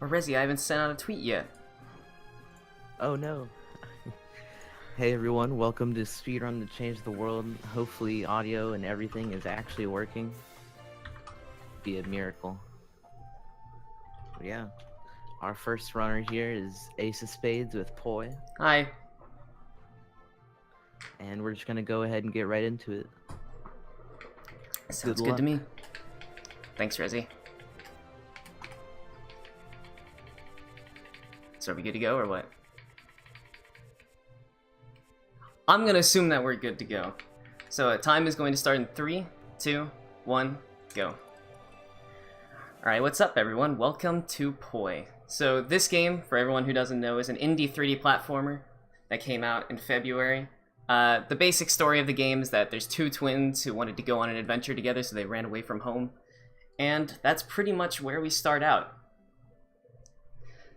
Or Rezi, I haven't sent out a tweet yet. Oh no. Hey everyone, welcome to Speedrun to Change the World. Hopefully audio and everything is actually working. Be a miracle. But yeah, our first runner here is Ace of Spades with Poi. Hi. And we're just gonna go ahead and get right into it. Sounds good to me. Thanks, Rezi. So are we good to go, or what? I'm gonna assume that we're good to go. So time is going to start in 3, 2, 1, go. Alright, what's up everyone? Welcome to Poi. So this game, for everyone who doesn't know, is an indie 3D platformer that came out in February. The basic story of the game is that there's two twins who wanted to go on an adventure together, so they ran away from home. And that's pretty much where we start out.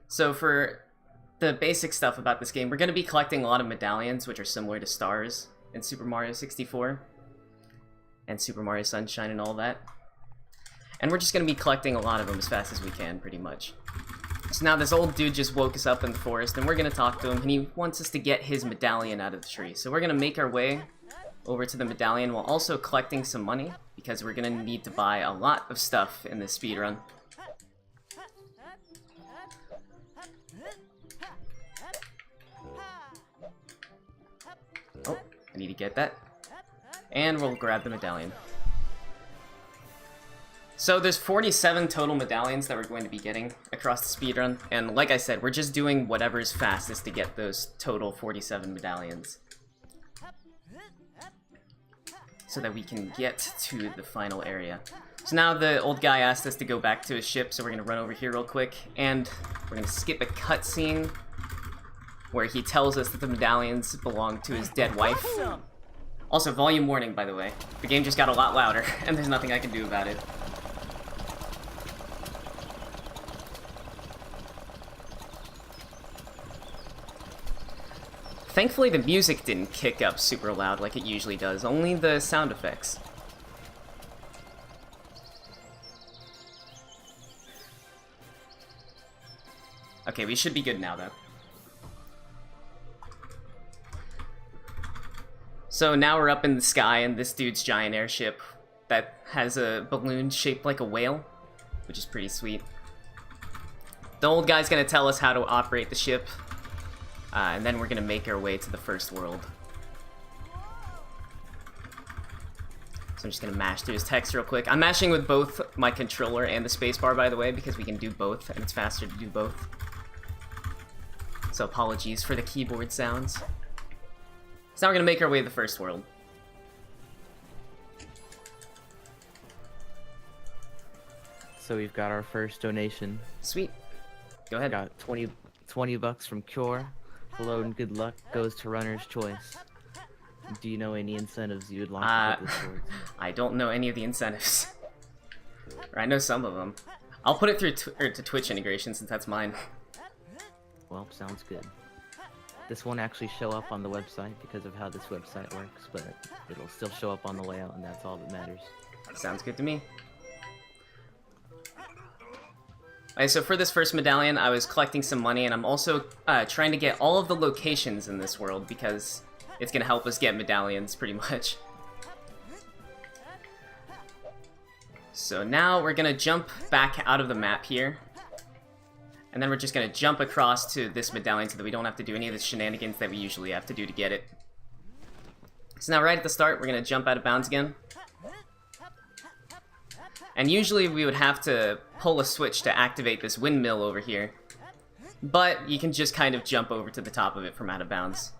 So for the basic stuff about this game, we're going to be collecting a lot of medallions, which are similar to stars in Super Mario 64 and Super Mario Sunshine and all that. And we're just going to be collecting a lot of them as fast as we can, pretty much. So now this old dude just woke us up in the forest, and we're going to talk to him, and he wants us to get his medallion out of the tree. So we're going to make our way over to the medallion while also collecting some money, because we're going to need to buy a lot of stuff in this speedrun. Oh, I need to get that. And we'll grab the medallion. So there's 47 total medallions that we're going to be getting across the speedrun, and like I said, we're just doing whatever's fastest to get those total 47 medallions. So that we can get to the final area. So now the old guy asked us to go back to his ship, so we're going to run over here real quick, and we're going to skip a cutscene where he tells us that the medallions belong to his dead wife. Also, volume warning, by the way. The game just got a lot louder, and there's nothing I can do about it. Thankfully, the music didn't kick up super loud like it usually does, only the sound effects. Okay, we should be good now, though. So now we're up in the sky in this dude's giant airship that has a balloon shaped like a whale, which is pretty sweet. The old guy's gonna tell us how to operate the ship, and then we're gonna make our way to the first world. So I'm just gonna mash through his text real quick. I'm mashing with both my controller and the spacebar, by the way, because we can do both, and it's faster to do both. So apologies for the keyboard sounds. So now we're gonna make our way to the first world. So we've got our first donation. Sweet. Go ahead. Got 20 bucks from Cure. Hello and good luck goes to Runner's Choice. Do you know any incentives you would like to put this towards? I don't know any of the incentives. Or I know some of them. I'll put it through to Twitch integration since that's mine. Well, sounds good. This won't actually show up on the website because of how this website works, but it'll still show up on the layout, and that's all that matters. Sounds good to me. Alright, so for this first medallion, I was collecting some money, and I'm also trying to get all of the locations in this world, because it's going to help us get medallions, pretty much. So now we're going to jump back out of the map here. And then we're just going to jump across to this medallion so that we don't have to do any of the shenanigans that we usually have to do to get it. So now right at the start, we're going to jump out of bounds again. And usually we would have to pull a switch to activate this windmill over here. But you can just kind of jump over to the top of it from out of bounds.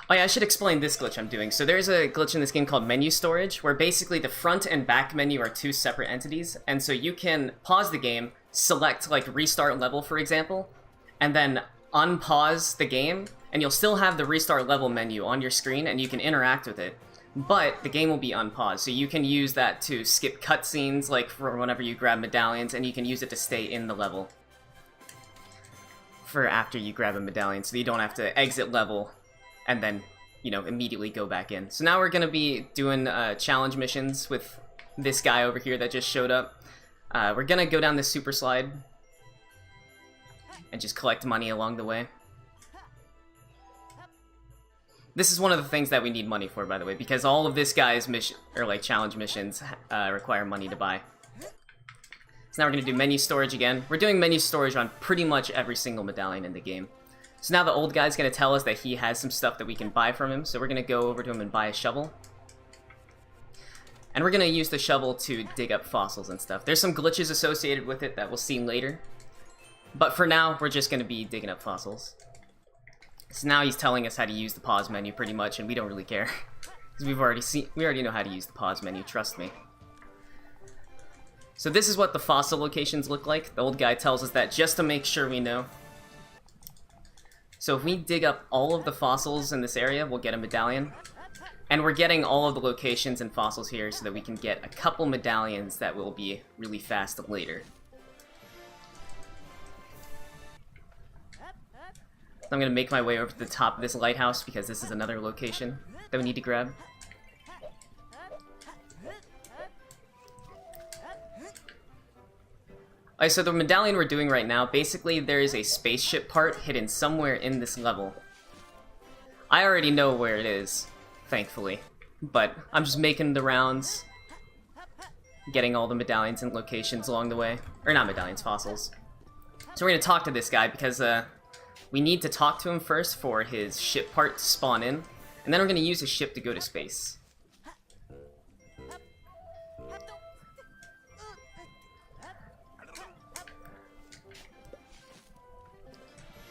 Oh yeah, I should explain this glitch I'm doing. So there's a glitch in this game called menu storage, where basically the front and back menu are two separate entities. And so you can pause the game, select like restart level, for example, and then unpause the game, and you'll still have the restart level menu on your screen, and you can interact with it. But the game will be unpaused, so you can use that to skip cutscenes, like for whenever you grab medallions, and you can use it to stay in the level for after you grab a medallion, so you don't have to exit level and then, you know, immediately go back in. So now we're going to be doing challenge missions with this guy over here that just showed up. We're going to go down this super slide. and just collect money along the way. This is one of the things that we need money for, by the way, because all of this guy's mission, or like challenge missions, require money to buy. So now we're gonna do menu storage again. We're doing menu storage on pretty much every single medallion in the game. So now the old guy's gonna tell us that he has some stuff that we can buy from him, so we're gonna go over to him and buy a shovel. And we're gonna use the shovel to dig up fossils and stuff. There's some glitches associated with it that we'll see later. But for now, we're just gonna be digging up fossils. So now he's telling us how to use the pause menu pretty much, and we don't really care. Because we already know how to use the pause menu, trust me. So this is what the fossil locations look like. The old guy tells us that just to make sure we know. So if we dig up all of the fossils in this area, we'll get a medallion. And we're getting all of the locations and fossils here so that we can get a couple medallions that will be really fast later. I'm gonna make my way over to the top of this lighthouse because this is another location that we need to grab. Alright, so the medallion we're doing right now, basically there is a spaceship part hidden somewhere in this level. I already know where it is, thankfully, but I'm just making the rounds, getting all the medallions and locations along the way. Or not medallions, fossils. So we're gonna talk to this guy because, we need to talk to him first for his ship part to spawn in, and then we're going to use his ship to go to space.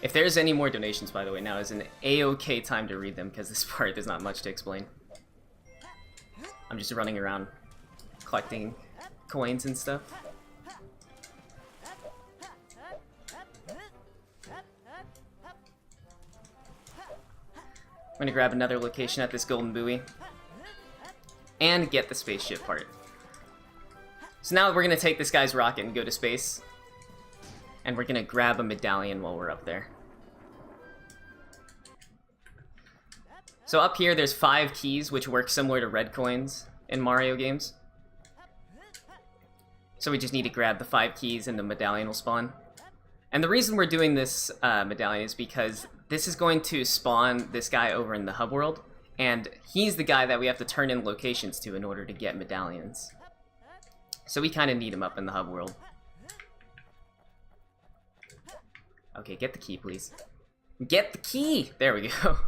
If there's any more donations, by the way, now is an A-OK time to read them, because this part there's not much to explain. I'm just running around collecting coins and stuff. I'm gonna grab another location at this golden buoy and get the spaceship part. So now we're gonna take this guy's rocket and go to space, and we're gonna grab a medallion while we're up there. So up here there's 5 keys which work similar to red coins in Mario games. So we just need to grab the 5 keys and the medallion will spawn. And the reason we're doing this medallion is because this is going to spawn this guy over in the hub world, and he's the guy that we have to turn in locations to in order to get medallions. So we kind of need him up in the hub world. Okay, get the key, please. Get the key! There we go.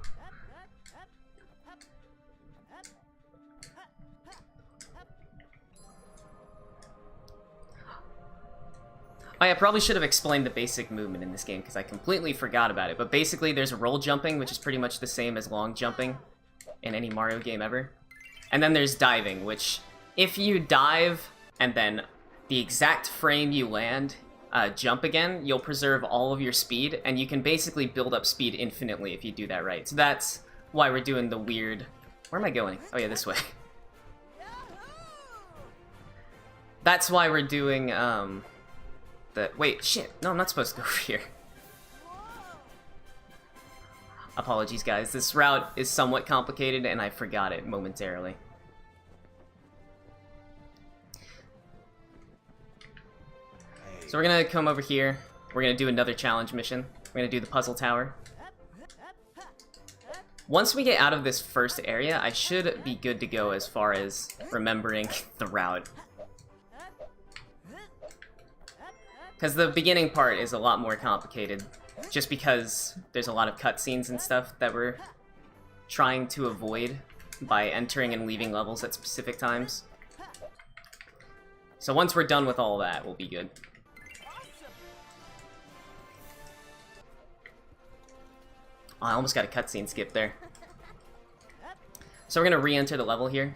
I probably should have explained the basic movement in this game because I completely forgot about it, but basically there's roll jumping, which is pretty much the same as long jumping in any Mario game ever. And then there's diving, which if you dive and then the exact frame you land, jump again, you'll preserve all of your speed, and you can basically build up speed infinitely if you do that right. So that's why we're doing the weird... Where am I going? Oh yeah, this way. That's why we're doing, Wait, shit. No, I'm not supposed to go over here. Apologies, guys. This route is somewhat complicated, and I forgot it momentarily. So we're gonna come over here. We're gonna do another challenge mission. We're gonna do the puzzle tower. Once we get out of this first area, I should be good to go as far as remembering the route. Because the beginning part is a lot more complicated, just because there's a lot of cutscenes and stuff that we're trying to avoid by entering and leaving levels at specific times. So once we're done with all that, we'll be good. Oh, I almost got a cutscene skip there. So we're gonna re-enter the level here.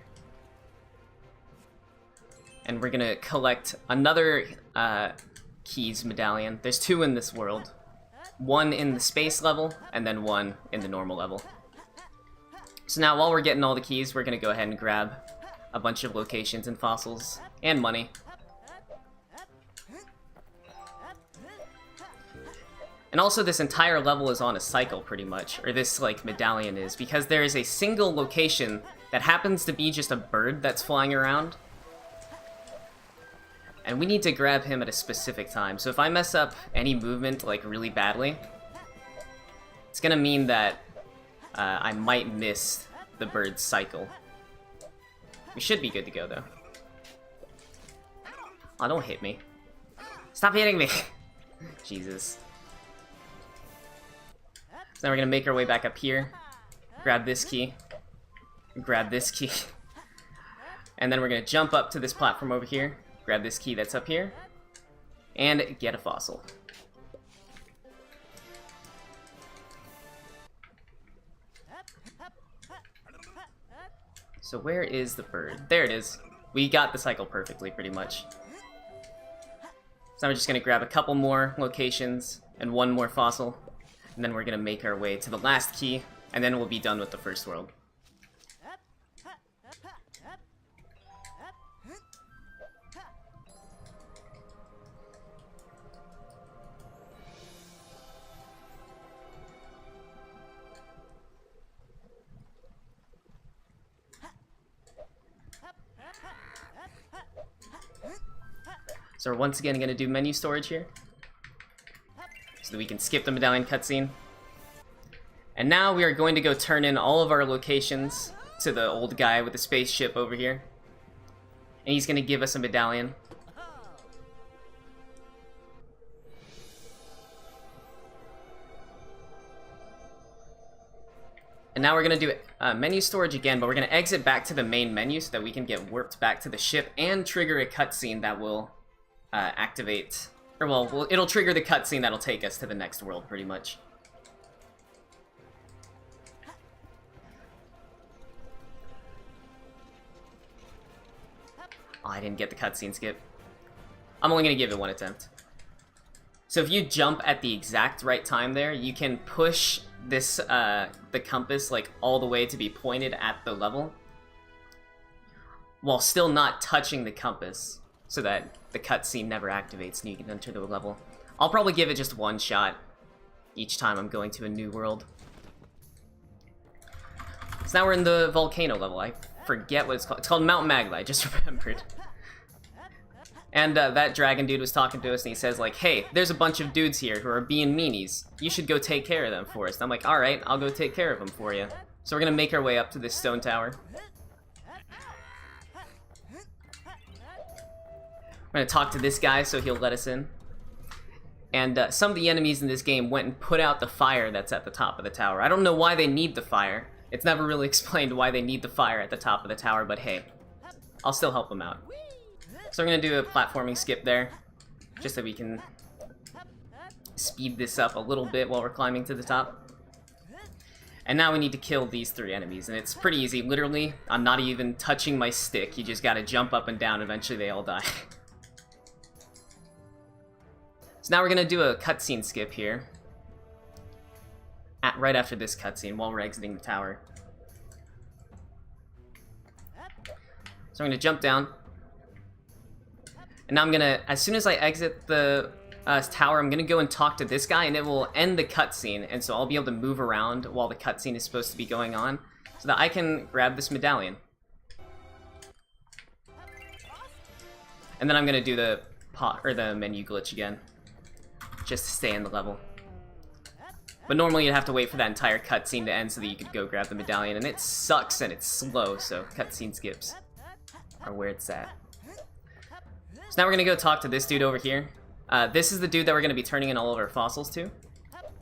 And we're gonna collect another keys medallion. There's 2 in this world. 1 in the space level, and then 1 in the normal level. So now while we're getting all the keys, we're gonna go ahead and grab a bunch of locations and fossils, and money. And also this entire level is on a cycle pretty much, or this like medallion is, because there is a single location that happens to be just a bird that's flying around. And we need to grab him at a specific time. So if I mess up any movement, like, really badly, it's gonna mean that I might miss the bird's cycle. We should be good to go, though. Oh, don't hit me. Stop hitting me! Jesus. So now we're gonna make our way back up here. Grab this key. Grab this key. And then we're gonna jump up to this platform over here. Grab this key that's up here. And get a fossil. So where is the bird? There it is. We got the cycle perfectly, pretty much. So now we're just gonna grab a couple more locations and one more fossil. And then we're gonna make our way to the last key, and then we'll be done with the first world. So we're once again going to do menu storage here, so that we can skip the medallion cutscene. And now we are going to go turn in all of our locations to the old guy with the spaceship over here. And he's going to give us a medallion. And now we're going to do menu storage again, but we're going to exit back to the main menu so that we can get warped back to the ship and trigger a cutscene that will activate, or well, it'll trigger the cutscene that'll take us to the next world, pretty much. Oh, I didn't get the cutscene skip. I'm only gonna give it one attempt. So if you jump at the exact right time there, you can push this, the compass, like, all the way to be pointed at the level, while still not touching the compass, so that the cutscene never activates and you can enter the level. I'll probably give it just one shot each time I'm going to a new world. So now we're in the volcano level. I forget what it's called. It's called Mount Magla, I just remembered. And that dragon dude was talking to us and he says, like, hey, there's a bunch of dudes here who are being meanies. You should go take care of them for us. And I'm like, alright, I'll go take care of them for you. So we're gonna make our way up to this stone tower. We're gonna talk to this guy so he'll let us in. And some of the enemies in this game went and put out the fire that's at the top of the tower. I don't know why they need the fire. It's never really explained why they need the fire at the top of the tower, but hey, I'll still help them out. So we're gonna do a platforming skip there, just so we can speed this up a little bit while we're climbing to the top. And now we need to kill these 3 enemies, and it's pretty easy. Literally, I'm not even touching my stick. You just gotta jump up and down. Eventually they all die. So now we're gonna do a cutscene skip here, right after this cutscene, while we're exiting the tower. So I'm gonna jump down, and now I'm gonna, as soon as I exit the tower, I'm gonna go and talk to this guy, and it will end the cutscene, and so I'll be able to move around while the cutscene is supposed to be going on, so that I can grab this medallion. And then I'm gonna do the menu glitch again, just to stay in the level. But normally you'd have to wait for that entire cutscene to end so that you could go grab the medallion, and it sucks and it's slow, so cutscene skips are where it's at. So now we're gonna go talk to this dude over here. This is the dude that we're gonna be turning in all of our fossils to.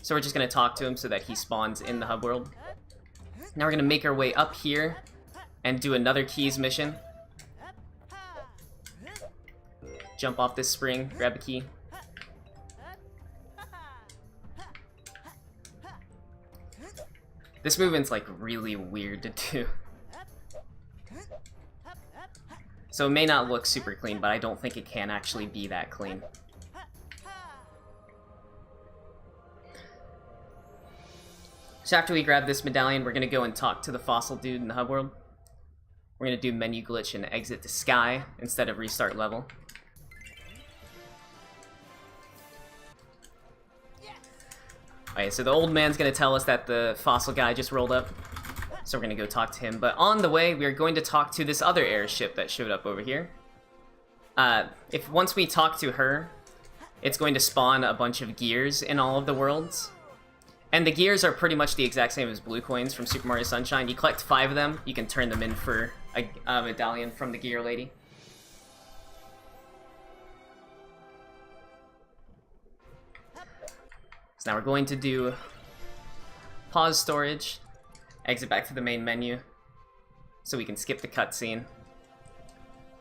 So we're just gonna talk to him so that he spawns in the hub world. Now we're gonna make our way up here and do another keys mission. Jump off this spring, grab a key. This movement's like really weird to do. So it may not look super clean, but I don't think it can actually be that clean. So after we grab this medallion, we're gonna go and talk to the fossil dude in the hub world. We're gonna do menu glitch and exit to sky instead of restart level. Okay, so the old man's gonna tell us that the fossil guy just rolled up. So we're gonna go talk to him. But on the way, we are going to talk to this other airship that showed up over here. if once we talk to her, it's going to spawn a bunch of gears in all of the worlds. And the gears are pretty much the exact same as blue coins from Super Mario Sunshine. You collect 5 of them, you can turn them in for a medallion from the gear lady. So now we're going to do pause storage, exit back to the main menu, so we can skip the cutscene.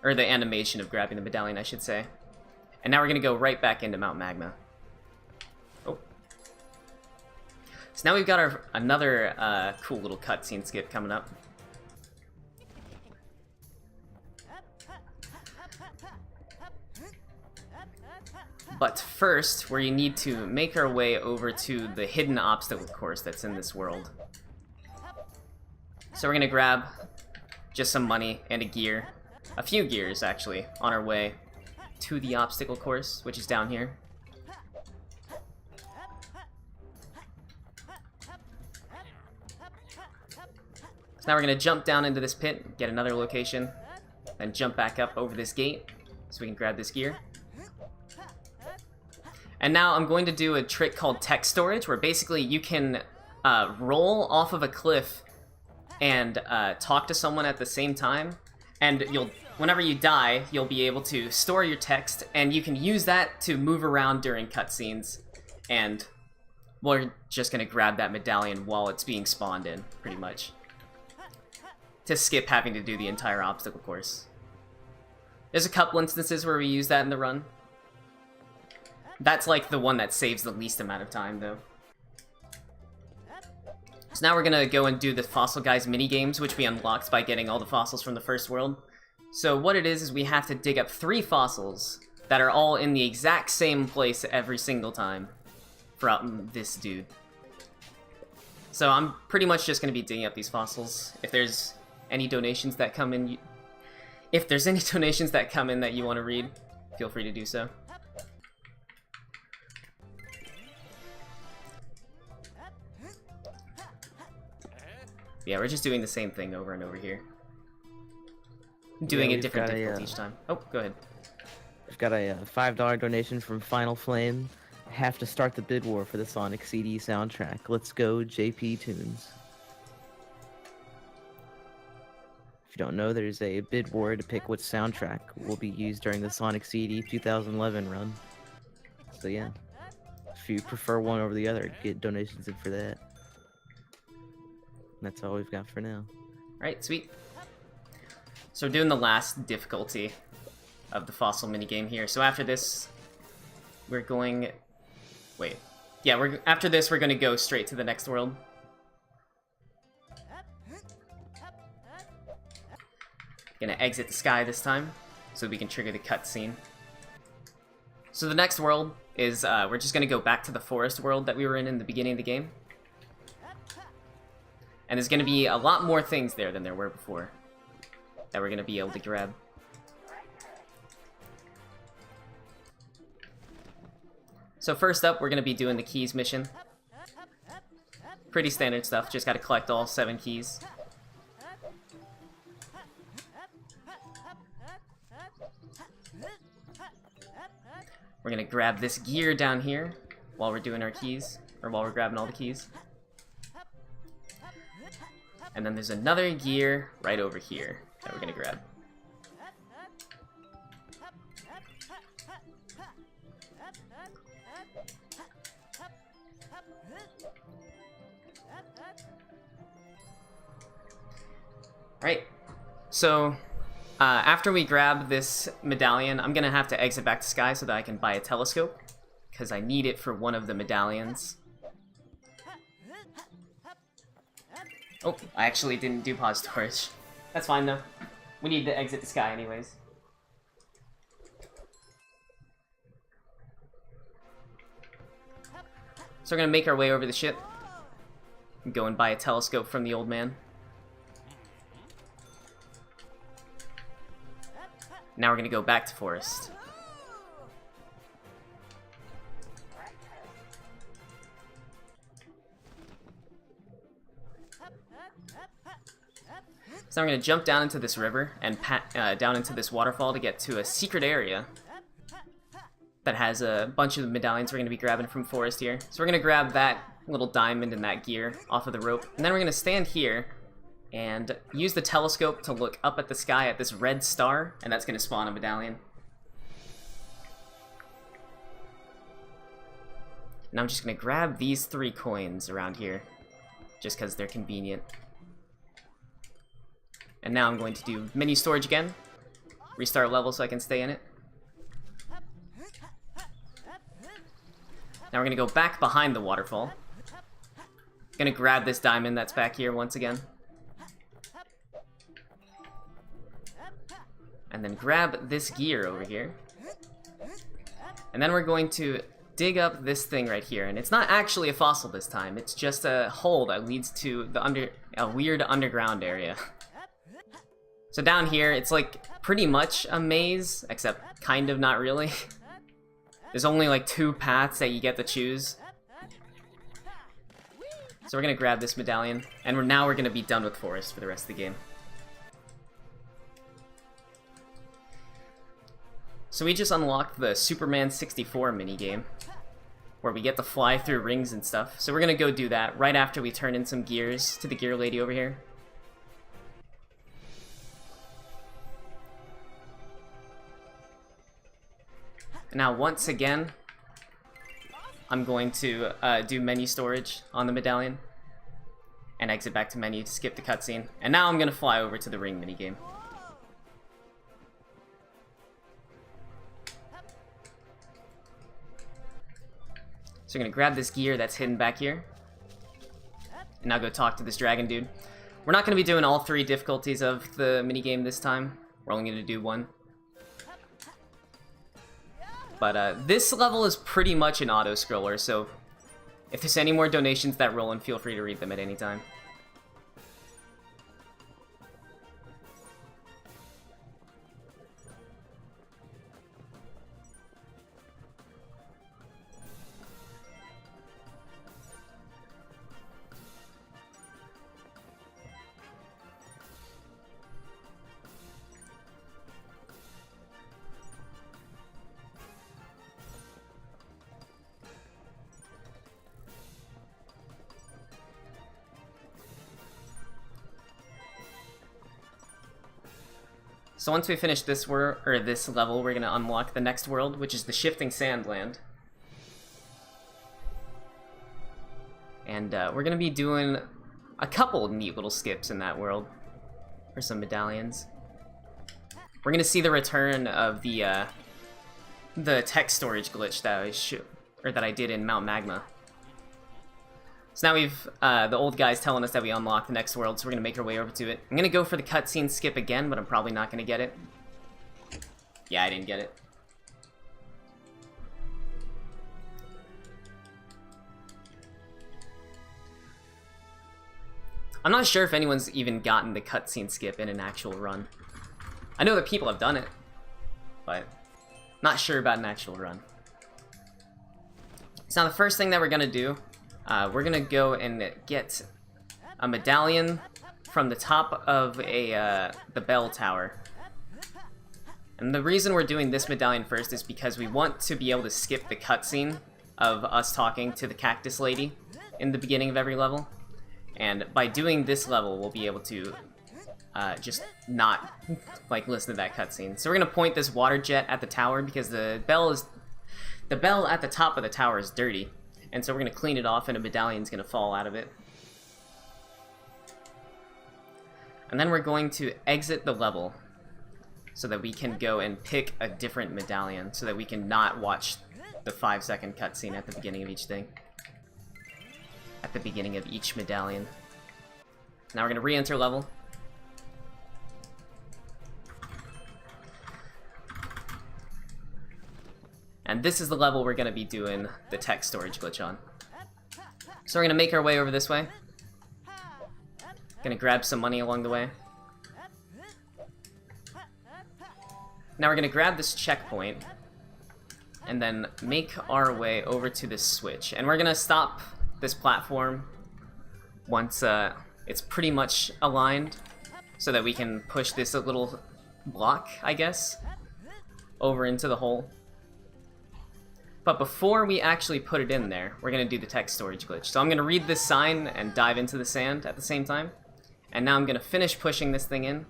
Or the animation of grabbing the medallion, I should say. And now we're going to go right back into Mount Magma. Oh. So now we've got another cool little cutscene skip coming up. But first, we need to make our way over to the hidden obstacle course that's in this world. So we're going to grab just some money and a gear. A few gears, actually, on our way to the obstacle course, which is down here. So now we're going to jump down into this pit, get another location, then jump back up over this gate so we can grab this gear. And now I'm going to do a trick called tech storage, where basically you can roll off of a cliff and talk to someone at the same time. And whenever you die, you'll be able to store your text, and you can use that to move around during cutscenes. And we're just going to grab that medallion while it's being spawned in, pretty much. To skip having to do the entire obstacle course. There's a couple instances where we use that in the run. That's like the one that saves the least amount of time, though. So now we're gonna go and do the Fossil Guys minigames, which we unlocked by getting all the fossils from the first world. So what it is we have to dig up 3 fossils that are all in the exact same place every single time for this dude. So I'm pretty much just gonna be digging up these fossils. If there's any donations that come in, that you want to read, feel free to do so. Yeah, we're just doing the same thing over and over here. Doing a different difficulty each time. Oh, go ahead. We've got a $5 donation from Final Flame. Have to start the bid war for the Sonic CD soundtrack. Let's go, JP Tunes. If you don't know, there's a bid war to pick which soundtrack will be used during the Sonic CD 2011 run. So yeah, if you prefer one over the other, get donations in for that. That's all we've got for now. Alright, sweet. So we're doing the last difficulty of the fossil minigame here. So after this, we're going... Wait. Yeah, after this, we're going to go straight to the next world. Gonna exit the sky this time, so we can trigger the cutscene. So the next world is, we're just gonna go back to the forest world that we were in the beginning of the game. And there's gonna be a lot more things there than there were before that we're gonna be able to grab. So first up, we're gonna be doing the keys mission. Pretty standard stuff, just gotta collect all 7 keys. We're gonna grab this gear down here while we're doing our keys, or while we're grabbing all the keys. And then there's another gear right over here that we're gonna grab. Right, so after we grab this medallion, I'm gonna have to exit back to Sky so that I can buy a telescope, because I need it for one of the medallions. Oh, I actually didn't do pause storage. That's fine though. We need to exit the Sky anyways. So we're gonna make our way over the ship and go and buy a telescope from the old man. Now we're gonna go back to forest. So now we're going to jump down into this river and down into this waterfall to get to a secret area that has a bunch of medallions we're going to be grabbing from Forest here. So we're going to grab that little diamond and that gear off of the rope. And then we're going to stand here and use the telescope to look up at the sky at this red star, and that's going to spawn a medallion. And I'm just going to grab these 3 coins around here, just because they're convenient. And now I'm going to do mini storage again, restart level so I can stay in it. Now we're going to go back behind the waterfall. Going to grab this diamond that's back here once again. And then grab this gear over here. And then we're going to dig up this thing right here. And it's not actually a fossil this time. It's just a hole that leads to a weird underground area. So down here, it's like pretty much a maze, except kind of not really. There's only like 2 paths that you get to choose. So we're gonna grab this medallion, and now we're gonna be done with Forest for the rest of the game. So we just unlocked the Superman 64 minigame, where we get to fly through rings and stuff. So we're gonna go do that right after we turn in some gears to the gear lady over here. Now, once again, I'm going to do menu storage on the medallion and exit back to menu to skip the cutscene. And now I'm going to fly over to the ring minigame. So I'm going to grab this gear that's hidden back here. And now go talk to this dragon dude. We're not going to be doing all 3 difficulties of the minigame this time. We're only going to do 1. But this level is pretty much an auto-scroller, so if there's any more donations that roll in, feel free to read them at any time. So once we finish this level, we're gonna unlock the next world, which is the Shifting Sandland. And we're gonna be doing a couple neat little skips in that world for some medallions. We're gonna see the return of the text storage glitch that I did in Mount Magma. So now we've, the old guy's telling us that we unlock the next world, so we're gonna make our way over to it. I'm gonna go for the cutscene skip again, but I'm probably not gonna get it. Yeah, I didn't get it. I'm not sure if anyone's even gotten the cutscene skip in an actual run. I know that people have done it, but not sure about an actual run. So now the first thing that we're gonna do, we're gonna go and get a medallion from the top of the bell tower. And the reason we're doing this medallion first is because we want to be able to skip the cutscene of us talking to the cactus lady in the beginning of every level. And by doing this level, we'll be able to just not like listen to that cutscene. So we're gonna point this water jet at the tower because the bell at the top of the tower is dirty. And so we're going to clean it off and a medallion's going to fall out of it. And then we're going to exit the level so that we can go and pick a different medallion so that we can not watch the 5-second cutscene at the beginning of each thing. At the beginning of each medallion. Now we're going to re-enter level. And this is the level we're going to be doing the text storage glitch on. So we're going to make our way over this way. Going to grab some money along the way. Now we're going to grab this checkpoint and then make our way over to this switch. And we're going to stop this platform once it's pretty much aligned. so that we can push this little block, I guess, over into the hole. But before we actually put it in there, we're going to do the text storage glitch. So I'm going to read this sign and dive into the sand at the same time. And now I'm going to finish pushing this thing in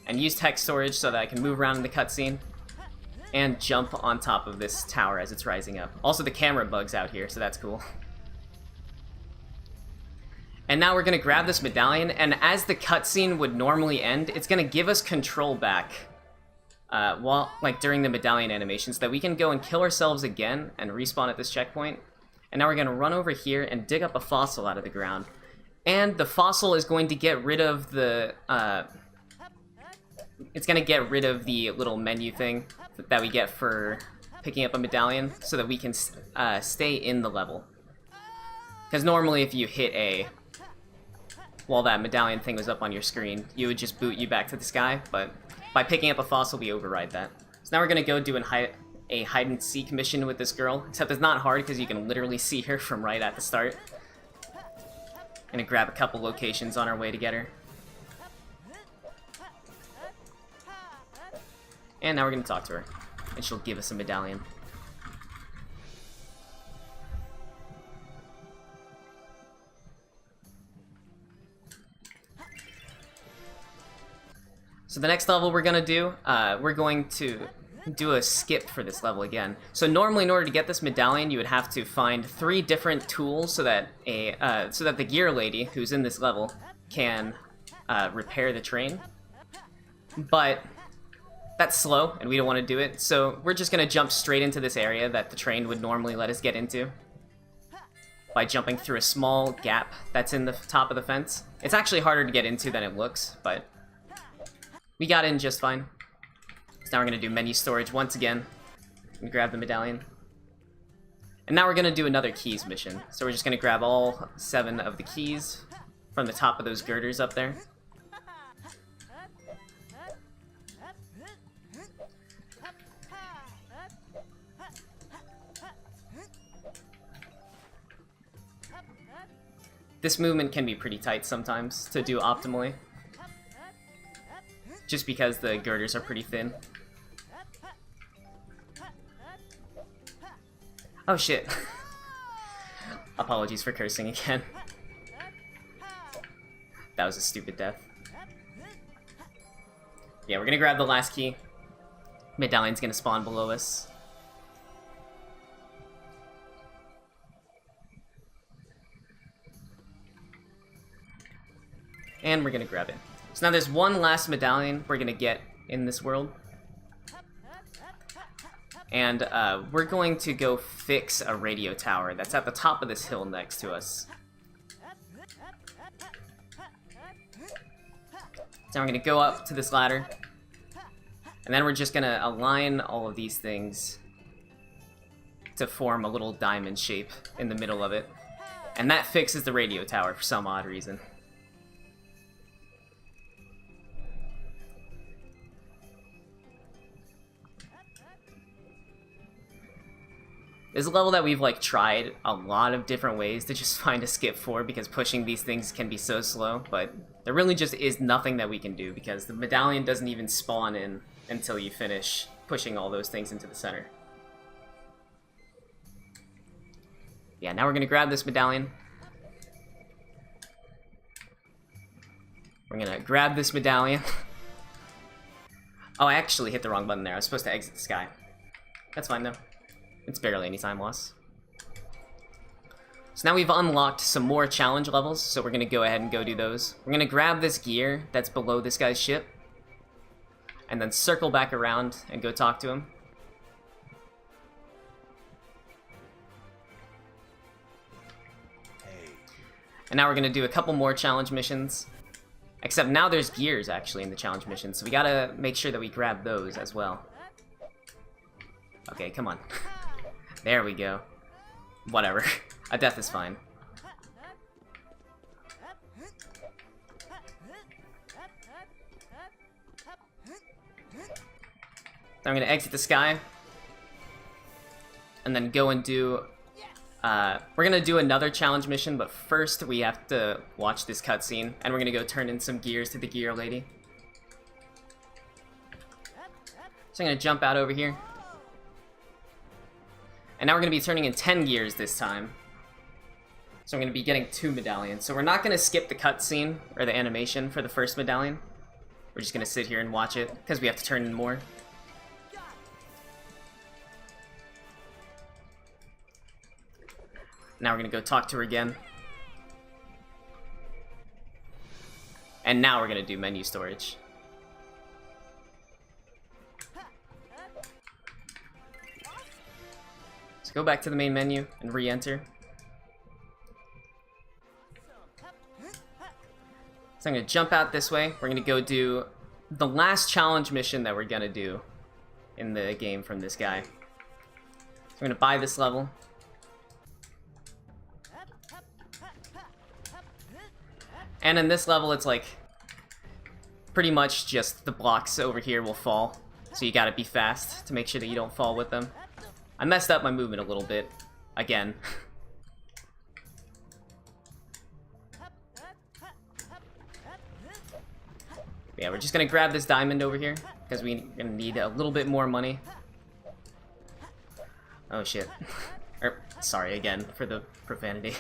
and use text storage so that I can move around in the cutscene and jump on top of this tower as it's rising up. Also, the camera bugs out here, so that's cool. And now we're going to grab this medallion, and as the cutscene would normally end, it's going to give us control back during the medallion animation, so that we can go and kill ourselves again and respawn at this checkpoint. And now we're going to run over here and dig up a fossil out of the ground. And the fossil is going to get rid of the little menu thing that we get for picking up a medallion, so that we can stay in the level. Because normally if you hit A while that medallion thing was up on your screen, you would just boot you back to the sky, but by picking up a fossil, we override that. So now we're going to go do a hide-and-seek mission with this girl, except it's not hard because you can literally see her from right at the start. Gonna grab a couple locations on our way to get her. And now we're gonna talk to her, and she'll give us a medallion. So the next level we're gonna do, we're going to do a skip for this level again. So normally, in order to get this medallion, you would have to find 3 different tools so that the gear lady who's in this level can repair the train. But that's slow, and we don't want to do it. So we're just gonna jump straight into this area that the train would normally let us get into by jumping through a small gap that's in the top of the fence. It's actually harder to get into than it looks, but we got in just fine. So now we're going to do menu storage once again and grab the medallion. And now we're going to do another keys mission. So we're just going to grab all 7 of the keys from the top of those girders up there. This movement can be pretty tight sometimes to do optimally, just because the girders are pretty thin. Oh shit. Apologies for cursing again. That was a stupid death. Yeah, we're gonna grab the last key. Medallion's gonna spawn below us. And we're gonna grab it. So now there's one last medallion we're gonna get in this world. And we're going to go fix a radio tower that's at the top of this hill next to us. So we're gonna go up to this ladder. And then we're just gonna align all of these things to form a little diamond shape in the middle of it. And that fixes the radio tower for some odd reason. This is a level that we've tried a lot of different ways to just find a skip for, because pushing these things can be so slow, but there really just is nothing that we can do because the medallion doesn't even spawn in until you finish pushing all those things into the center. Yeah, now we're gonna grab this medallion. We're gonna grab this medallion. Oh, I actually hit the wrong button there. I was supposed to exit the sky. That's fine though. It's barely any time loss. So now we've unlocked some more challenge levels, so we're gonna go ahead and go do those. We're gonna grab this gear that's below this guy's ship, and then circle back around and go talk to him. And now we're gonna do a couple more challenge missions. Except now there's gears actually in the challenge missions, so we gotta make sure that we grab those as well. Okay, come on. There we go. Whatever. A death is fine. Then I'm gonna exit the sky. And then go and do We're gonna do another challenge mission, but first we have to watch this cutscene, and we're gonna go turn in some gears to the gear lady. So I'm gonna jump out over here. And now we're gonna be turning in 10 gears this time. So I'm gonna be getting 2 medallions. So we're not gonna skip the cutscene, or the animation, for the first medallion. We're just gonna sit here and watch it, because we have to turn in more. Now we're gonna go talk to her again. And now we're gonna do menu storage. Let's go back to the main menu and re-enter. So I'm gonna jump out this way. We're gonna go do the last challenge mission that we're gonna do in the game from this guy. So we're gonna buy this level. And in this level, it's like pretty much just the blocks over here will fall. So you gotta be fast to make sure that you don't fall with them. I messed up my movement a little bit. Again. Yeah, we're just gonna grab this diamond over here, because we're gonna need a little bit more money. Oh shit. Sorry again for the profanity.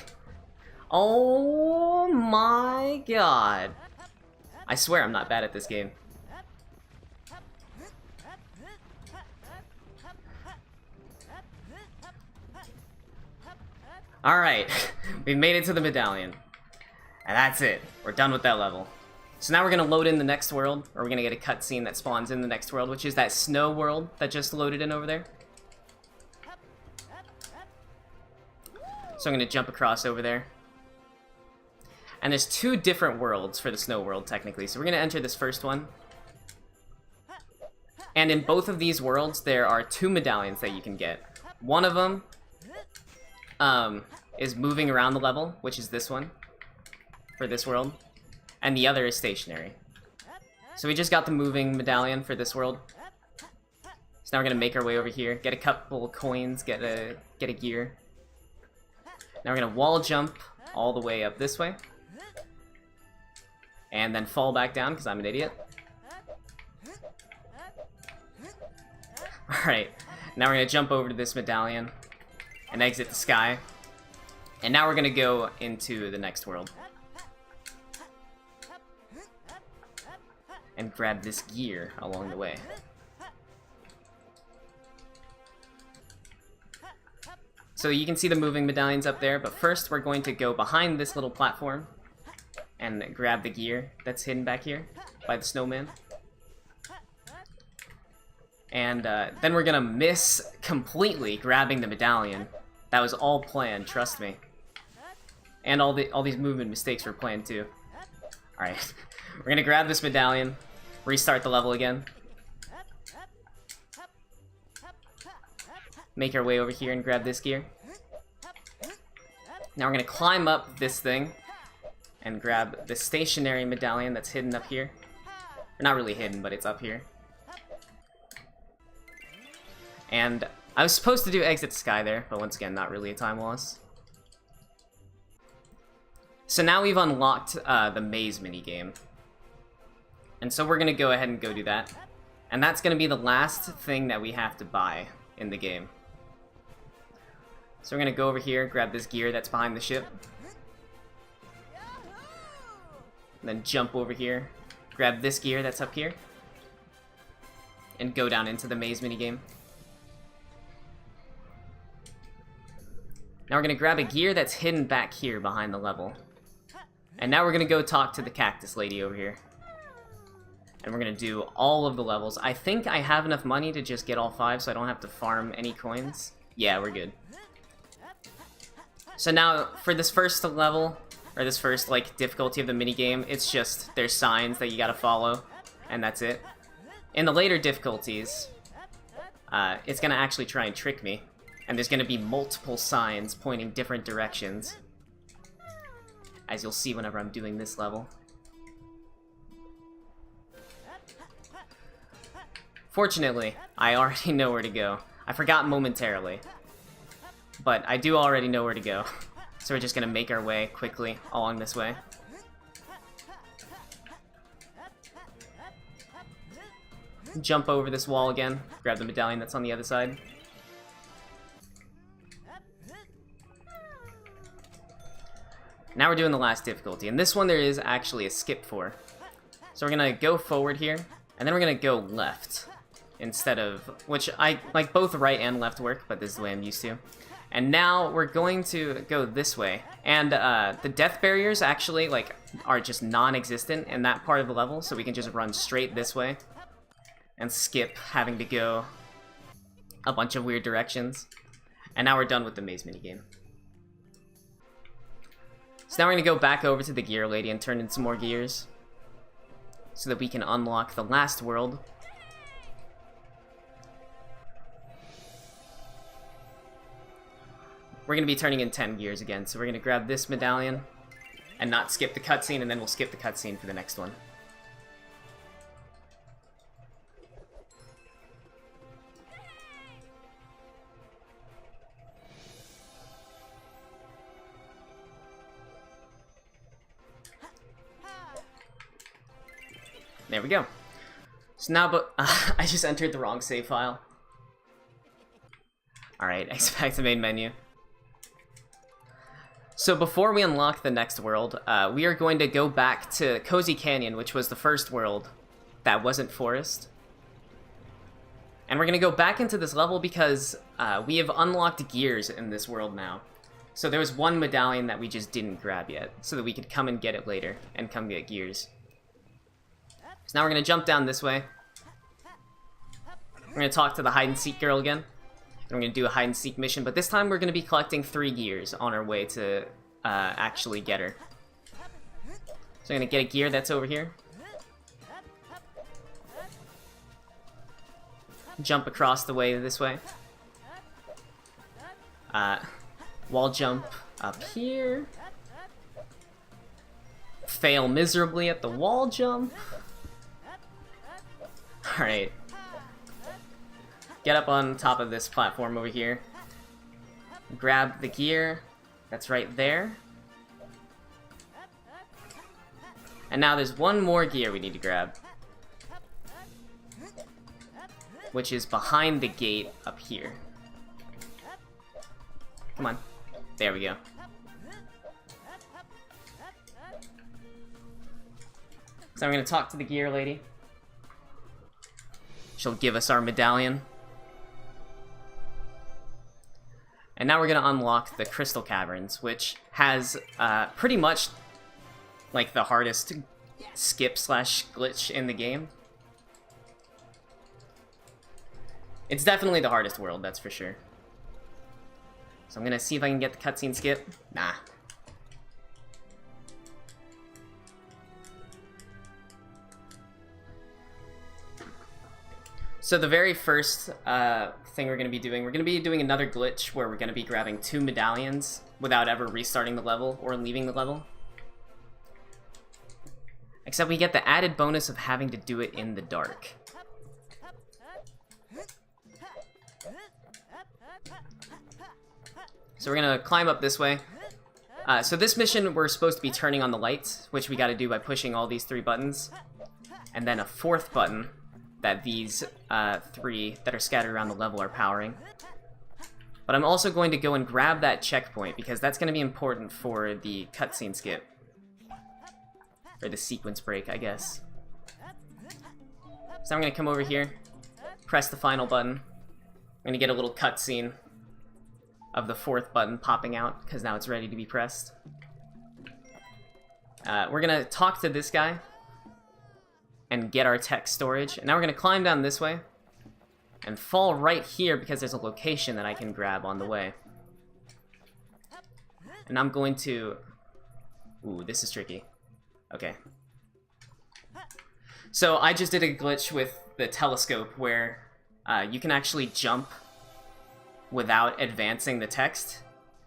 Oh my god. I swear I'm not bad at this game. Alright, we've made it to the medallion. And that's it. We're done with that level. So now we're gonna load in the next world, or we're gonna get a cutscene that spawns in the next world, which is that snow world that just loaded in over there. So I'm gonna jump across over there. And there's 2 different worlds for the snow world, technically. So we're gonna enter this first one. And in both of these worlds, there are 2 medallions that you can get. One of them is moving around the level, which is this one, for this world. And the other is stationary. So we just got the moving medallion for this world. So now we're gonna make our way over here, get a couple coins, get a gear. Now we're gonna wall jump all the way up this way. And then fall back down, because I'm an idiot. Alright, now we're gonna jump over to this medallion and exit the sky. And now we're gonna go into the next world. And grab this gear along the way. So you can see the moving medallions up there, but first we're going to go behind this little platform and grab the gear that's hidden back here by the snowman. And then we're gonna miss completely grabbing the medallion. That was all planned, trust me. And all these movement mistakes were planned too. Alright, we're gonna grab this medallion, restart the level again. Make our way over here and grab this gear. Now we're gonna climb up this thing and grab the stationary medallion that's hidden up here. Or not really hidden, but it's up here. And I was supposed to do exit sky there, but once again, not really a time loss. So now we've unlocked the maze minigame. And so we're gonna go ahead and go do that. And that's gonna be the last thing that we have to buy in the game. So we're gonna go over here, grab this gear that's behind the ship. And then jump over here, grab this gear that's up here. And go down into the maze minigame. Now we're gonna grab a gear that's hidden back here behind the level. And now we're gonna go talk to the cactus lady over here. And we're gonna do all of the levels. I think I have enough money to just get all 5 so I don't have to farm any coins. Yeah, we're good. So now, for this first level, or this first, like, difficulty of the minigame, it's just, there's signs that you gotta follow, and that's it. In the later difficulties, it's gonna actually try and trick me, and there's gonna be multiple signs pointing different directions, as you'll see whenever I'm doing this level. Fortunately, I already know where to go. I forgot momentarily. but I do already know where to go. So we're just gonna make our way quickly along this way. Jump over this wall again, grab the medallion that's on the other side. Now we're doing the last difficulty, and this one there is actually a skip for. So we're gonna go forward here, and then we're gonna go left instead of, which I like both right and left work, but this is the way I'm used to. And now we're going to go this way, and the death barriers actually like are just non-existent in that part of the level, so we can just run straight this way and skip having to go a bunch of weird directions. And now we're done with the maze minigame. So now we're gonna go back over to the gear lady and turn in some more gears so that we can unlock the last world. We're gonna be turning in 10 gears again, so we're gonna grab this medallion and not skip the cutscene, and then we'll skip the cutscene for the next one. There we go. So now, but I just entered the wrong save file. Alright, expect the main menu. So before we unlock the next world, we are going to go back to Cozy Canyon, which was the first world that wasn't forest. And we're going to go back into this level because we have unlocked gears in this world now. So there was one medallion that we just didn't grab yet, so that we could come and get it later, and come get gears. So now we're going to jump down this way. We're going to talk to the hide-and-seek girl again. And we're going to do a hide-and-seek mission, but this time we're going to be collecting 3 gears on our way to actually get her. So I'm going to get a gear that's over here. Jump across the way this way. Wall jump up here. Fail miserably at the wall jump. Alright. Get up on top of this platform over here. Grab the gear that's right there. And now there's one more gear we need to grab, which is behind the gate up here. Come on. There we go. So I'm going to talk to the gear lady. She'll give us our medallion. And now we're going to unlock the Crystal Caverns, which has pretty much like the hardest skip slash glitch in the game. It's definitely the hardest world, that's for sure. So I'm going to see if I can get the cutscene skip. Nah. So the very first thing we're going to be doing another glitch where we're going to be grabbing 2 medallions without ever restarting the level or leaving the level. Except we get the added bonus of having to do it in the dark. So we're going to climb up this way. So this mission, we're supposed to be turning on the lights, which we got to do by pushing all these 3 buttons. And then a 4th button that these 3 that are scattered around the level are powering. But I'm also going to go and grab that checkpoint, because that's going to be important for the cutscene skip. Or the sequence break, I guess. So I'm going to come over here, press the final button. I'm going to get a little cutscene of the 4th button popping out, because now it's ready to be pressed. We're going to talk to this guy and get our tech storage. And now we're going to climb down this way and fall right here because there's a location that I can grab on the way. And I'm going to... Ooh, this is tricky. Okay. So I just did a glitch with the telescope where you can actually jump without advancing the text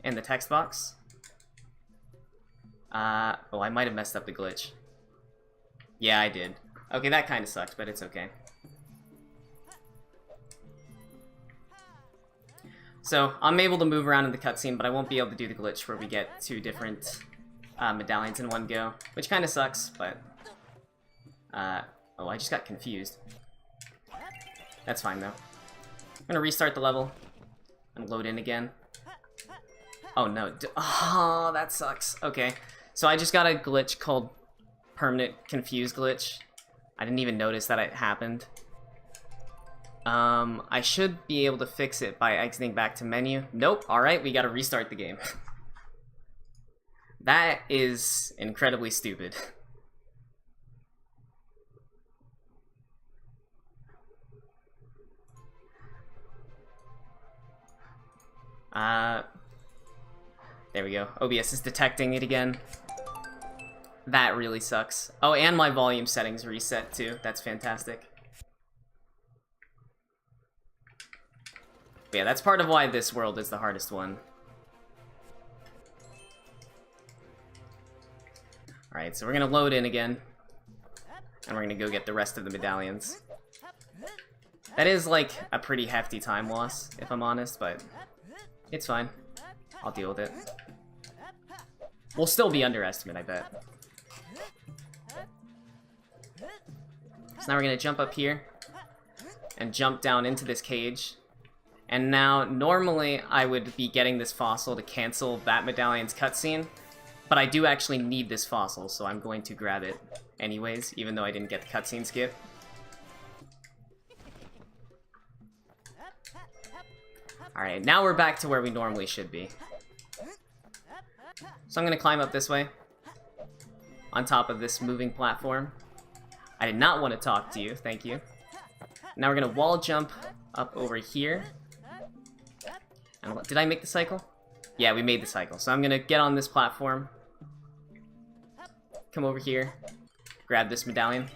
in the text box. Oh, I might have messed up the glitch. Yeah, I did. Okay, that kind of sucked, but it's okay. So I'm able to move around in the cutscene, but I won't be able to do the glitch where we get 2 different medallions in one go, which kind of sucks, but... oh, I just got confused. That's fine, though. I'm gonna restart the level and load in again. Oh, no. Oh, that sucks. Okay. So I just got a glitch called Permanent Confused Glitch. I didn't even notice that it happened. I should be able to fix it by exiting back to menu. Nope. Alright, we gotta restart the game. That is incredibly stupid. There we go. OBS is detecting it again. That really sucks. Oh, and my volume settings reset too. That's fantastic. But yeah, that's part of why this world is the hardest one. Alright, so we're gonna load in again. And we're gonna go get the rest of the medallions. That is, like, a pretty hefty time loss, if I'm honest, but it's fine. I'll deal with it. We'll still be underestimate, I bet. So now we're gonna jump up here and jump down into this cage. And now, normally, I would be getting this fossil to cancel that medallion's cutscene, but I do actually need this fossil, so I'm going to grab it anyways, even though I didn't get the cutscene skip. Alright, now we're back to where we normally should be. So I'm gonna climb up this way, on top of this moving platform. I did not want to talk to you, thank you. Now we're gonna wall jump up over here. And did I make the cycle? Yeah, we made the cycle. So I'm gonna get on this platform, come over here, grab this medallion.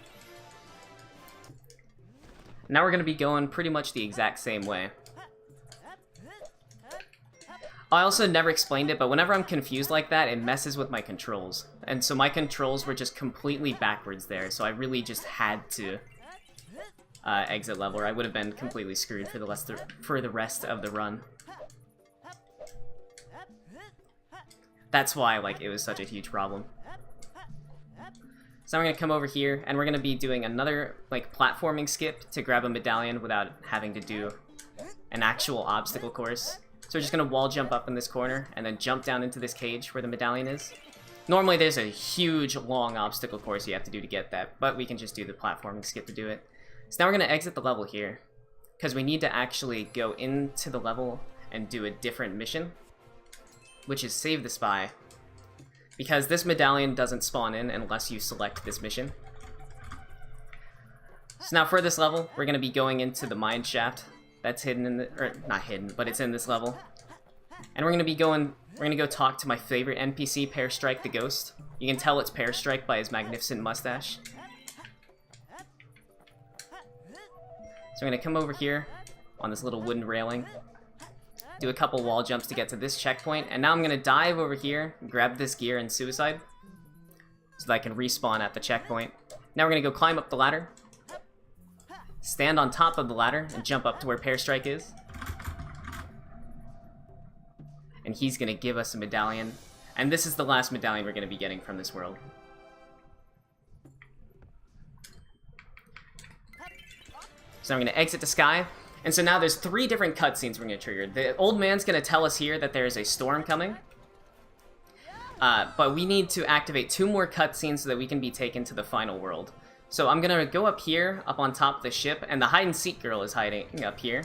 Now we're gonna be going pretty much the exact same way. I also never explained it, but whenever I'm confused like that, it messes with my controls. And so my controls were just completely backwards there, so I really just had to exit level, or I would have been completely screwed for the rest of the run. That's why, like, it was such a huge problem. So I'm gonna come over here, and we're gonna be doing another, like, platforming skip to grab a medallion without having to do an actual obstacle course. So we're just gonna wall jump up in this corner, and then jump down into this cage where the medallion is. Normally there's a huge, long obstacle course you have to do to get that, but we can just do the platforming skip to do it. So now we're gonna exit the level here, because we need to actually go into the level and do a different mission, which is Save the Spy, because this medallion doesn't spawn in unless you select this mission. So now for this level, we're gonna be going into the mine shaft that's hidden in the, or not hidden, but it's in this level. And we're gonna go talk to my favorite NPC, Pear Strike the Ghost. You can tell it's Pear Strike by his magnificent mustache. So I'm gonna come over here on this little wooden railing, do a couple wall jumps to get to this checkpoint, and now I'm gonna dive over here, grab this gear and suicide, so that I can respawn at the checkpoint. Now we're gonna go climb up the ladder, stand on top of the ladder, and jump up to where Pear Strike is. And he's gonna give us a medallion. And this is the last medallion we're gonna be getting from this world. So I'm gonna exit the sky. And so now there's 3 different cutscenes we're gonna trigger. The old man's gonna tell us here that there is a storm coming. But we need to activate 2 more cutscenes so that we can be taken to the final world. So I'm gonna go up here, up on top of the ship, and the hide-and-seek girl is hiding up here.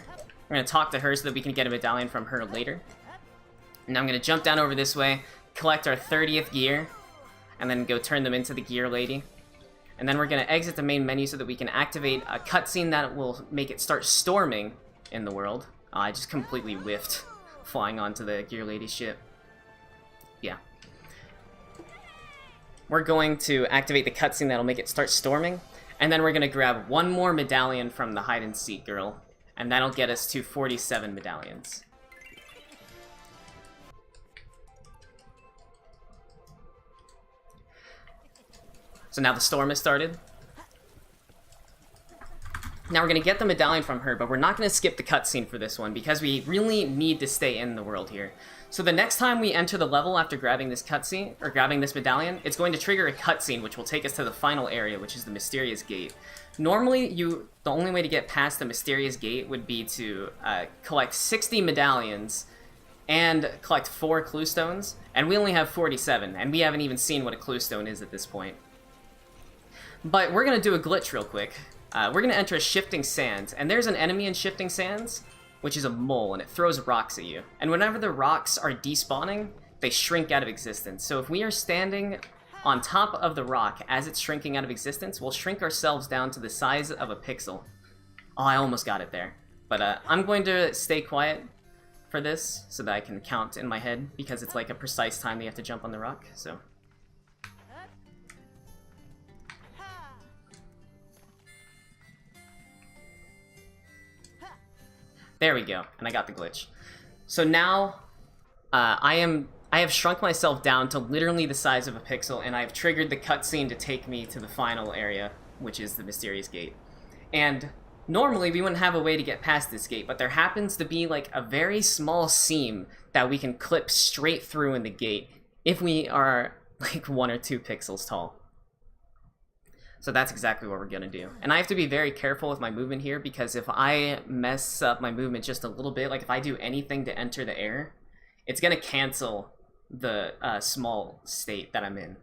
We're gonna talk to her so that we can get a medallion from her later. And I'm gonna jump down over this way, collect our 30th gear, and then go turn them into the gear lady. And then we're gonna exit the main menu so that we can activate a cutscene that will make it start storming in the world. I just completely whiffed flying onto the gear lady ship. Yeah. We're going to activate the cutscene that'll make it start storming, and then we're gonna grab 1 more medallion from the hide-and-seek girl, and that'll get us to 47 medallions. So now the storm has started. Now we're going to get the medallion from her, but we're not going to skip the cutscene for this one because we really need to stay in the world here. So the next time we enter the level after grabbing this cutscene, or grabbing this medallion, it's going to trigger a cutscene which will take us to the final area, which is the mysterious gate. Normally, the only way to get past the mysterious gate would be to collect 60 medallions and collect 4 clue stones, and we only have 47, and we haven't even seen what a clue stone is at this point. But we're going to do a glitch real quick. We're going to enter a shifting sands, and there's an enemy in shifting sands, which is a mole, and it throws rocks at you. And whenever the rocks are despawning, they shrink out of existence. So if we are standing on top of the rock as it's shrinking out of existence, we'll shrink ourselves down to the size of a pixel. Oh, I almost got it there. But I'm going to stay quiet for this so that I can count in my head, because it's like a precise time that you have to jump on the rock, so... There we go, and I got the glitch. So now, I have shrunk myself down to literally the size of a pixel, and I've triggered the cutscene to take me to the final area, which is the mysterious gate. And normally we wouldn't have a way to get past this gate, but there happens to be like a very small seam that we can clip straight through in the gate if we are like 1 or 2 pixels tall. So that's exactly what we're gonna do. And I have to be very careful with my movement here, because if I mess up my movement just a little bit, like if I do anything to enter the air, it's gonna cancel the small state that I'm in.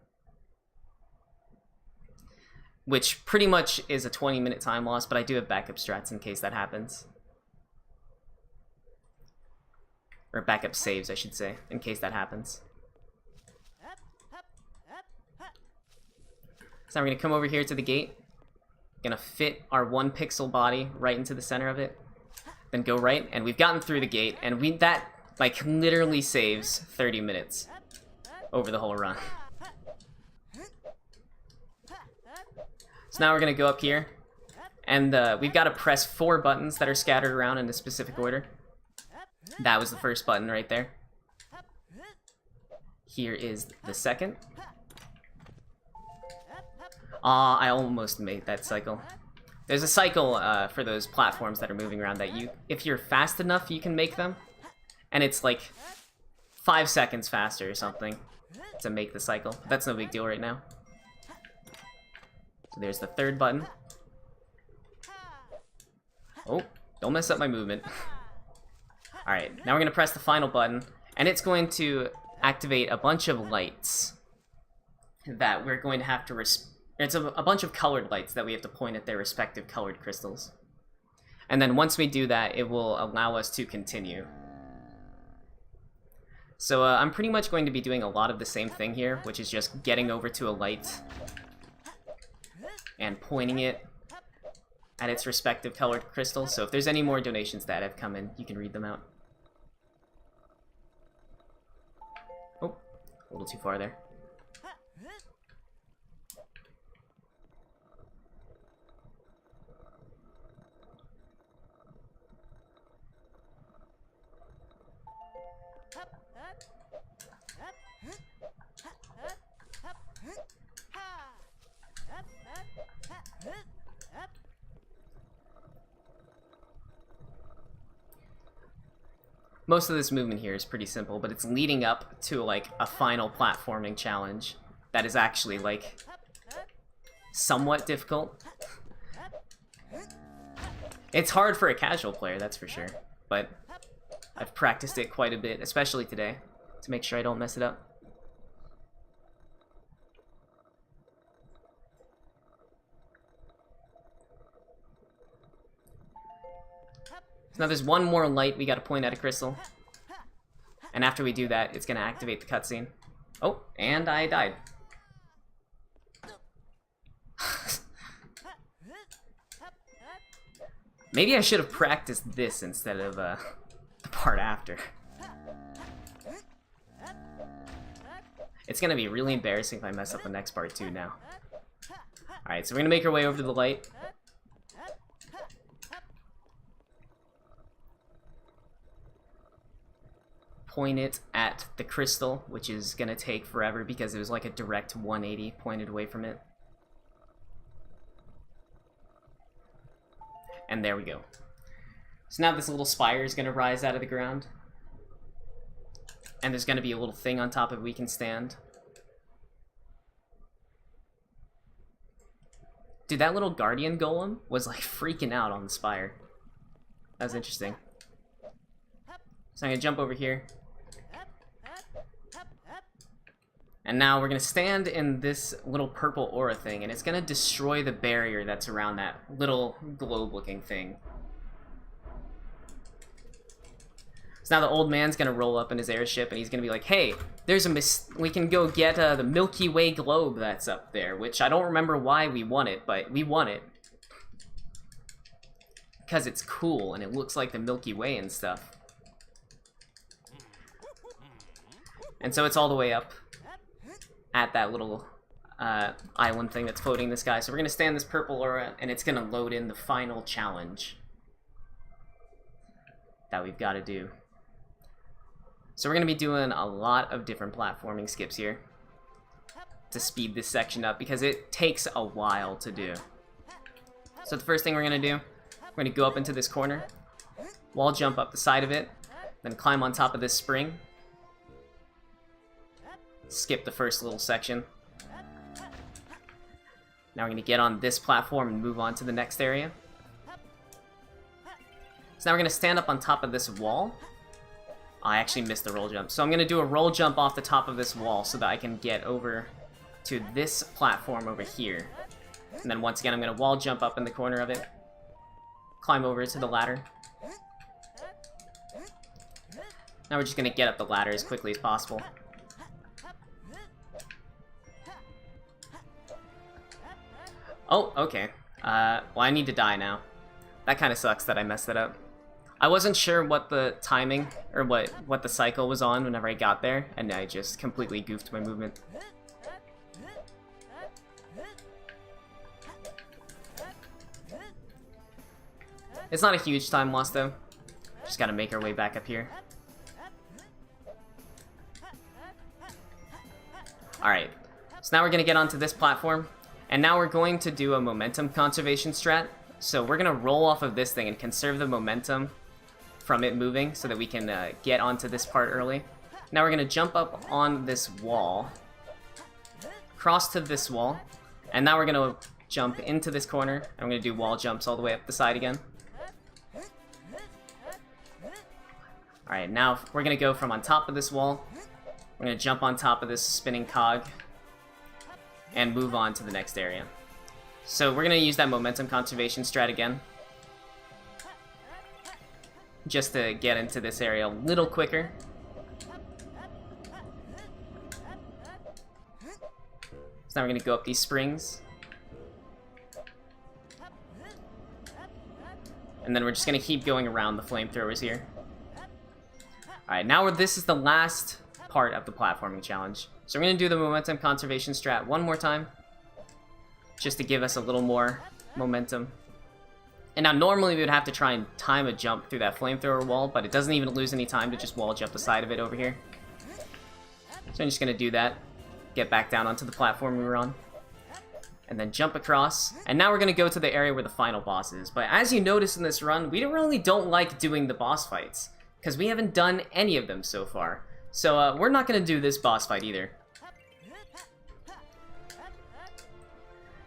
Which pretty much is a 20-minute time loss, but I do have backup strats in case that happens. Or backup saves, I should say, in case that happens. So now we're going to come over here to the gate, going to fit our 1 pixel body right into the center of it, then go right, and we've gotten through the gate, and that like literally saves 30 minutes over the whole run. So now we're going to go up here, and we've got to press 4 buttons that are scattered around in a specific order. That was the first button right there. Here is the second. I almost made that cycle. There's a cycle for those platforms that are moving around that if you're fast enough, you can make them. And it's like 5 seconds faster or something to make the cycle. That's no big deal right now. So there's the third button. Oh, don't mess up my movement. Alright, now we're going to press the final button, and it's going to activate a bunch of lights that we're going to have to it's a bunch of colored lights that we have to point at their respective colored crystals. And then once we do that, it will allow us to continue. So I'm pretty much going to be doing a lot of the same thing here, which is just getting over to a light and pointing it at its respective colored crystals. So if there's any more donations that have come in, you can read them out. Oh, a little too far there. Most of this movement here is pretty simple, but it's leading up to like a final platforming challenge that is actually like somewhat difficult. It's hard for a casual player, that's for sure, but I've practiced it quite a bit, especially today, to make sure I don't mess it up. So now there's one more light we gotta point at a crystal. And after we do that, it's gonna activate the cutscene. Oh, and I died. Maybe I should have practiced this instead of the part after. It's gonna be really embarrassing if I mess up the next part too now. Alright, so we're gonna make our way over to the light. Point it at the crystal, which is gonna take forever because it was like a direct 180 pointed away from it. And there we go. So now this little spire is going to rise out of the ground. And there's going to be a little thing on top of it we can stand. Dude, that little guardian golem was like freaking out on the spire. That was interesting. So I'm going to jump over here. And now we're going to stand in this little purple aura thing, and it's going to destroy the barrier that's around that little globe-looking thing. So now the old man's going to roll up in his airship, and he's going to be like, hey, there's we can go get the Milky Way globe that's up there, which I don't remember why we won it, but we won it. Because it's cool, and it looks like the Milky Way and stuff. And so it's all the way up at that little island thing that's floating in the sky. So we're going to stand this purple aura, and it's going to load in the final challenge that we've got to do. So we're going to be doing a lot of different platforming skips here to speed this section up, because it takes a while to do. So the first thing we're going to do, we're going to go up into this corner, wall jump up the side of it, then climb on top of this spring, skip the first little section. Now we're going to get on this platform and move on to the next area. So now we're going to stand up on top of this wall. I actually missed the roll jump. So I'm going to do a roll jump off the top of this wall so that I can get over to this platform over here. And then once again, I'm going to wall jump up in the corner of it, climb over to the ladder. Now we're just going to get up the ladder as quickly as possible. Oh, okay. Well, I need to die now. That kind of sucks that I messed it up. I wasn't sure what the timing, or what the cycle was on whenever I got there, and I just completely goofed my movement. It's not a huge time loss, though. Just gotta make our way back up here. Alright, so now we're gonna get onto this platform. And now we're going to do a momentum conservation strat. So we're going to roll off of this thing and conserve the momentum from it moving so that we can get onto this part early. Now we're going to jump up on this wall, cross to this wall, and now we're going to jump into this corner, and we're going to do wall jumps all the way up the side again. Alright, now we're going to go from on top of this wall, we're going to jump on top of this spinning cog, and move on to the next area. So we're going to use that momentum conservation strat again, just to get into this area a little quicker. So now we're going to go up these springs. And then we're just going to keep going around the flamethrowers here. Alright, now this is the last part of the platforming challenge. So we're going to do the momentum conservation strat one more time, just to give us a little more momentum. And now normally we would have to try and time a jump through that flamethrower wall, but it doesn't even lose any time to just wall jump the side of it over here. So I'm just going to do that, get back down onto the platform we were on, and then jump across. And now we're going to go to the area where the final boss is. But as you notice in this run, we really don't like doing the boss fights, because we haven't done any of them so far. So we're not going to do this boss fight either.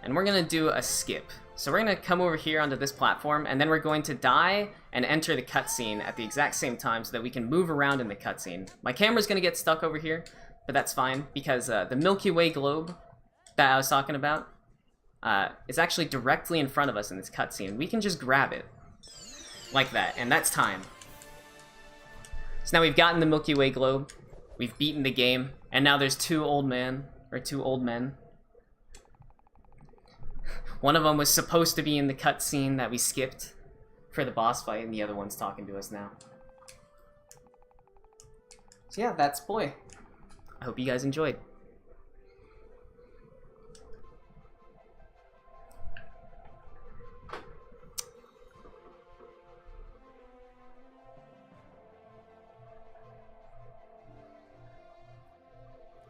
And we're going to do a skip. So we're going to come over here onto this platform, and then we're going to die and enter the cutscene at the exact same time so that we can move around in the cutscene. My camera's going to get stuck over here, but that's fine, because the Milky Way globe that I was talking about is actually directly in front of us in this cutscene. We can just grab it, like that, and that's time. So now we've gotten the Milky Way globe, we've beaten the game, and now there's two old men. One of them was supposed to be in the cutscene that we skipped for the boss fight, and the other one's talking to us now. So yeah, that's Boy. I hope you guys enjoyed.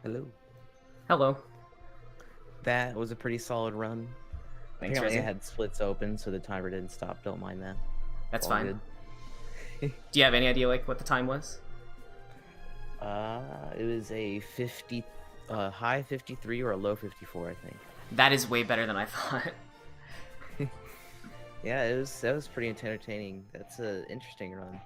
Hello. Hello. That was a pretty solid run. Thanks, Apparently, I Rizzy. had splits open, so the timer didn't stop. Don't mind that. That's All fine. good. Do you have any idea like what the time was? It was a 50, high 53 or a low 54, I think. That is way better than I thought. Yeah, that was pretty entertaining. That's an interesting run.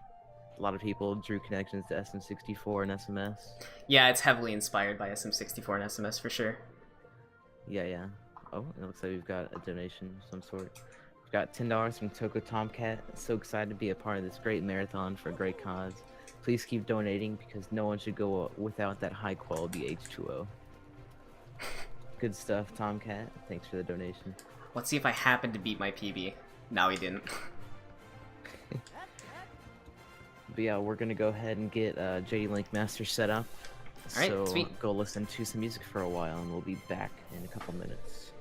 A lot of people drew connections to SM64 and SMS. Yeah, it's heavily inspired by SM64 and SMS for sure. Yeah. Oh, it looks like we've got a donation of some sort. We've got $10 from Toko Tomcat. So excited to be a part of this great marathon for a great cause. Please keep donating because no one should go without that high quality H2O. Good stuff, Tomcat. Thanks for the donation. Let's see if I happen to beat my PB. No, he didn't. But yeah, we're gonna go ahead and get JD Link Master set up. Alright, So sweet. go listen to some music for a while and we'll be back in a couple minutes.